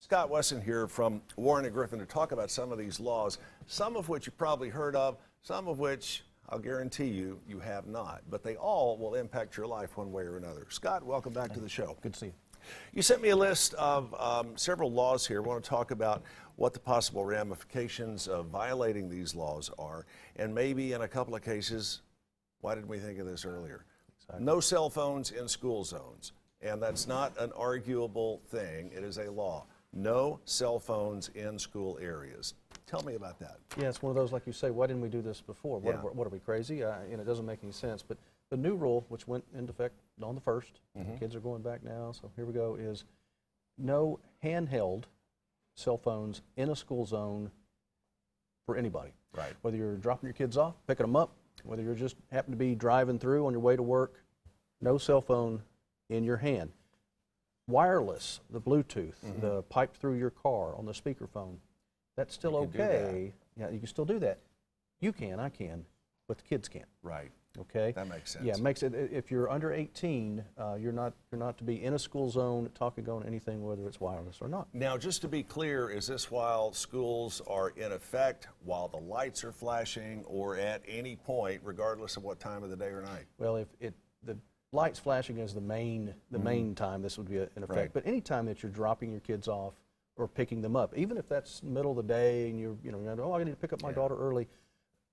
Scott Wesson here from Warren Griffin to talk about some of these laws, some of which you probably heard of, some of which I'll guarantee you, you have not. But they all will impact your life one way or another. Scott, welcome back to the show. Good to see you. You sent me a list of several laws here. I want to talk about what the possible ramifications of violating these laws are, and maybe in a couple of cases, why didn't we think of this earlier? Exactly. No cell phones in school zones, and that's not an arguable thing. It is a law. No cell phones in school areas. Tell me about that. Yeah, it's one of those, like you say, why didn't we do this before? What are we, crazy? It doesn't make any sense. But the new rule, which went into effect on the 1st, kids are going back now, so here we go, is no handheld cell phones in a school zone for anybody. Right. Whether you're dropping your kids off, picking them up, whether you're just happen to be driving through on your way to work, no cell phone in your hand. Wireless, the Bluetooth, the piped through your car on the speakerphone, that's still okay. Yeah, you can still do that. You can, I can, but the kids can't. Right. Okay. That makes sense. Yeah, it makes it. If you're under 18, you're not to be in a school zone talking on anything, whether it's wireless or not. Now, just to be clear, is this while schools are in effect, while the lights are flashing, or at any point, regardless of what time of the day or night? Well, if the lights flashing is the main time this would be in effect. Right. But any time that you're dropping your kids off or picking them up, even if that's middle of the day and you're oh, I need to pick up my daughter early,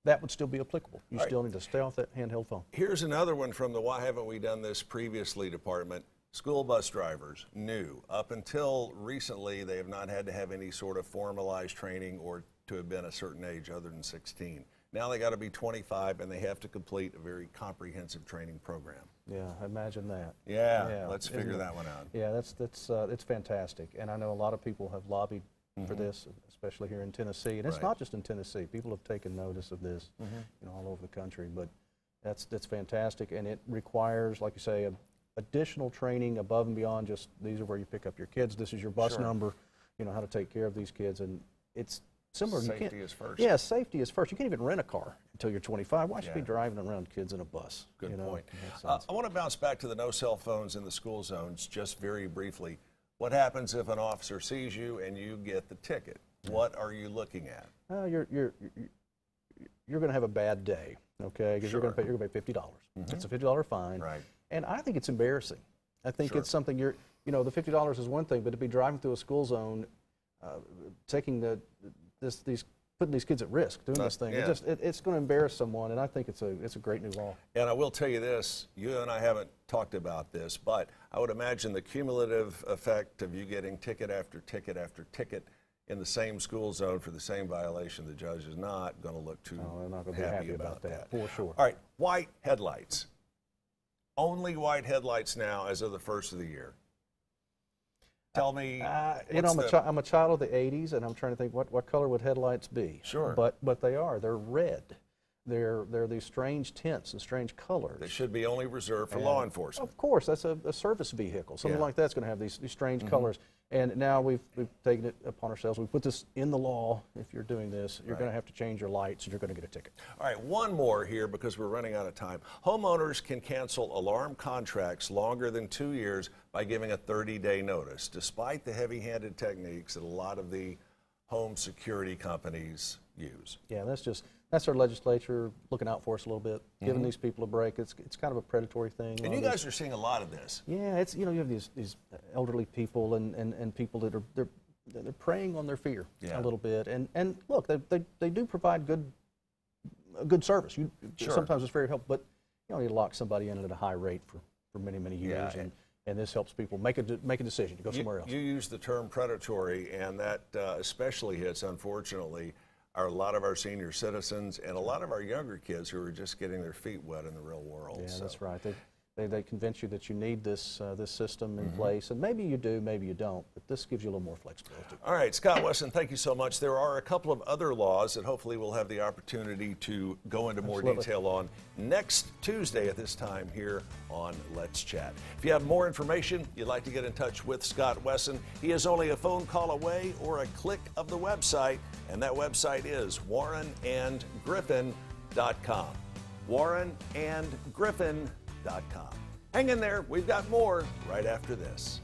that would still be applicable. You still need to stay off that handheld phone. Here's another one from the Why Haven't We Done This Previously department. School bus drivers, new. Up until recently, they have not had to have any sort of formalized training or to have been a certain age other than 16. Now they got to be 25 and they have to complete a very comprehensive training program. Yeah, imagine that. Yeah, let's figure that one out. Yeah, it's fantastic, and I know a lot of people have lobbied for this, especially here in Tennessee, and it's not just in Tennessee. People have taken notice of this, all over the country. But that's fantastic, and it requires, like you say, additional training above and beyond just these are where you pick up your kids. This is your bus number. How to take care of these kids, and it's similar. Safety is first. Yeah, safety is first. You can't even rent a car until you're 25. Why should you be driving around kids in a bus? Good point. I want to bounce back to the no cell phones in the school zones just very briefly. What happens if an officer sees you and you get the ticket? What are you looking at? You're going to have a bad day, okay? Because you're going to pay $50. It's a $50 fine. Right. And I think it's embarrassing. I think it's something the $50 is one thing, but to be driving through a school zone, taking putting these kids at risk doing this thing, it's going to embarrass someone, and I think it's a great new law. And I will tell you this, you and I haven't talked about this, but I would imagine the cumulative effect of you getting ticket after ticket after ticket in the same school zone for the same violation, the judge is not going to look too happy about that. For sure. All right, white headlights. Only white headlights now as of the 1st of the year. Tell me. I'm a child of the 80s, and I'm trying to think what color would headlights be. Sure. But they're red. They're these strange tints and strange colors. They should be only reserved for law enforcement. Of course, that's a service vehicle. Something like that's going to have these strange colors. And now we've taken it upon ourselves. We put this in the law. If you're doing this, you're going to have to change your lights, and you're going to get a ticket. All right, one more here because we're running out of time. Homeowners can cancel alarm contracts longer than 2 years by giving a 30-day notice, despite the heavy-handed techniques that a lot of the home security companies use. Yeah, that's our legislature looking out for us a little bit, giving these people a break. It's kind of a predatory thing. And you guys are seeing a lot of this. Yeah, it's you have these elderly people and people that they're preying on their fear a little bit. And look, they do provide good service. Sometimes it's very helpful, but you need to lock somebody in at a high rate for many years. And this helps people make a decision to go somewhere else. You use the term predatory, and that especially hits, unfortunately, a lot of our senior citizens and a lot of our younger kids who are just getting their feet wet in the real world. Yeah, that's right. They convince you that you need this system in place, and maybe you do, maybe you don't, but this gives you a little more flexibility. All right, Scott Wesson, thank you so much. There are a couple of other laws that hopefully we'll have the opportunity to go into more detail on next Tuesday at this time here on Let's Chat. If you have more information, you'd like to get in touch with Scott Wesson, he is only a phone call away or a click of the website, and that website is warrenandgriffin.com. warrenandgriffin.com. Hang in there. We've got more right after this.